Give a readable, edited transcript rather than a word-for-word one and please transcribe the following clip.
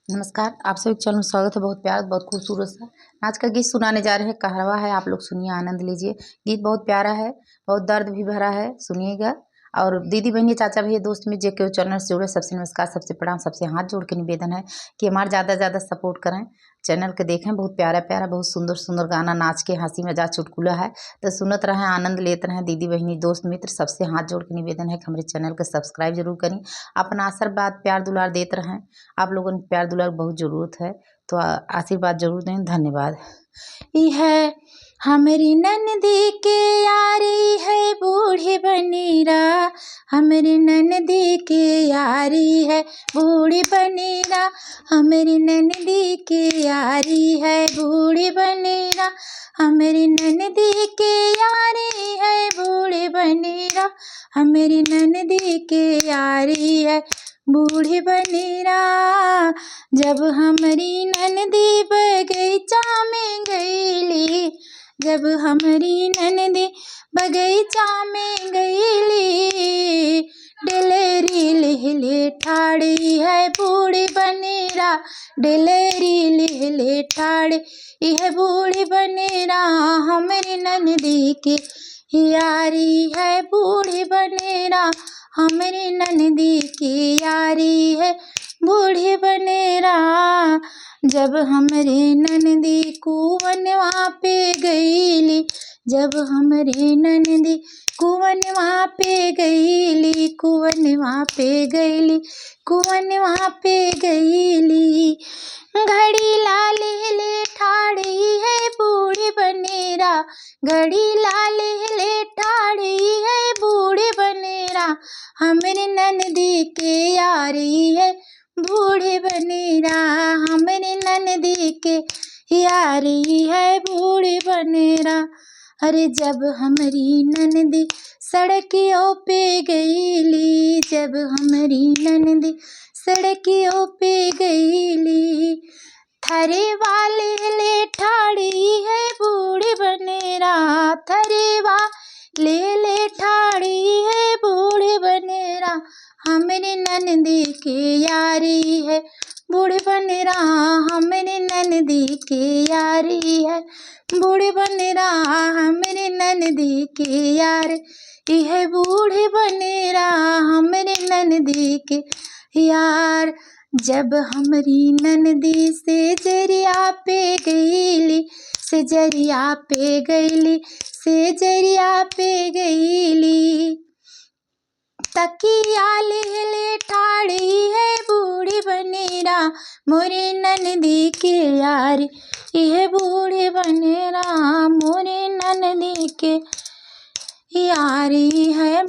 नमस्कार, आप सभी के चैनल में स्वागत है। बहुत प्यारा, बहुत खूबसूरत सा नाच का गीत सुनाने जा रहे हैं। कहरवा है, आप लोग सुनिए, आनंद लीजिए। गीत बहुत प्यारा है, बहुत दर्द भी भरा है, सुनिएगा। और दीदी बहनी, चाचा भैया, दोस्त में जो चैनल से जुड़े, सबसे नमस्कार, सबसे प्रणाम, सबसे हाथ जोड़ के निवेदन है कि हमारे ज़्यादा से ज़्यादा सपोर्ट करें, चैनल के देखें। बहुत प्यारा प्यारा, बहुत सुंदर सुंदर गाना, नाच के, हंसी मजाक, चुटकुला है, तो सुनत रहें, आनंद लेते रहें। दीदी बहनी, दोस्त मित्र, सबसे हाथ जोड़ के निवेदन है कि हमारे चैनल को सब्सक्राइब जरूर करें। अपना आशीर्वाद प्यार दुलार देते रहें। आप लोगों ने प्यार दुलार बहुत ज़रूरत है, तो आशीर्वाद जरूर दें। धन्यवाद। ई है हमारी ननदी के यारी है बूढ़ी बनीरा, हमारी ननदी के यारी है बूढ़ी बनीरा, हमारी ननदी के यारी है बूढ़ी बनीरा, हमारी ननदी के यारी है बूढ़ी बनीरा, हमारी ननदी के यारी है बूढ़ी बनीरा। जब हमारी ननदी बगीचा में गईली, जब हमारी ननदी बगीचा में गईली, डिलेरी लिहले ठाड़ी है बूढ़ी बनेरा, डिलेरी लिहले ठाड़ी यह बूढ़ी बनेरा, हमारी ननदी की यारी है बूढ़ी बनेरा, हमारी ननदी की यारी है बूढ़ी बनेरा। जब हमारी ननदी कुवनवा पे गईली, जब हमारी ननदी कुवनवा पे गईली, कुवनवा पे गईली, कुवनवा पे गईली, घड़ी लाले ले ठाड़ी है बूढ़ी बनेरा, घड़ी लाले ले ठाड़ी है बूढ़ी बनेरा, हमारी ननदी के यारी है बूढ़ी बनेरा, हमारी ननदी के यारी है बूढ़ी बनेरा। अरे जब हमारी ननदी सड़कियों पे गईली, जब हमारी ननदी सड़कियों पे गईली, थरे वाले ले ठाड़ी है बूढ़ी बनेरा, थरे वाले ले ठाड़ी है बूढ़ी बनेरा, हमारी ननदी की यारी है बूढ़ी बनेरा, हमारी ननदी की यारी है बूढ़ी बनेरा, हमारी ननदी की यार यह बूढ़ी बनेरा, हमारी ननदी के यार। जब हमारी ननदी से जरिया पे गईली, से जरिया पे गईली, से जरिया पे गईली, तकिया ले ठाड़ी है बूढ़ी बनेरा, मोरी ननदी के यारी यह बूढ़ी बनेरा, मोरी ननदी के यारी है।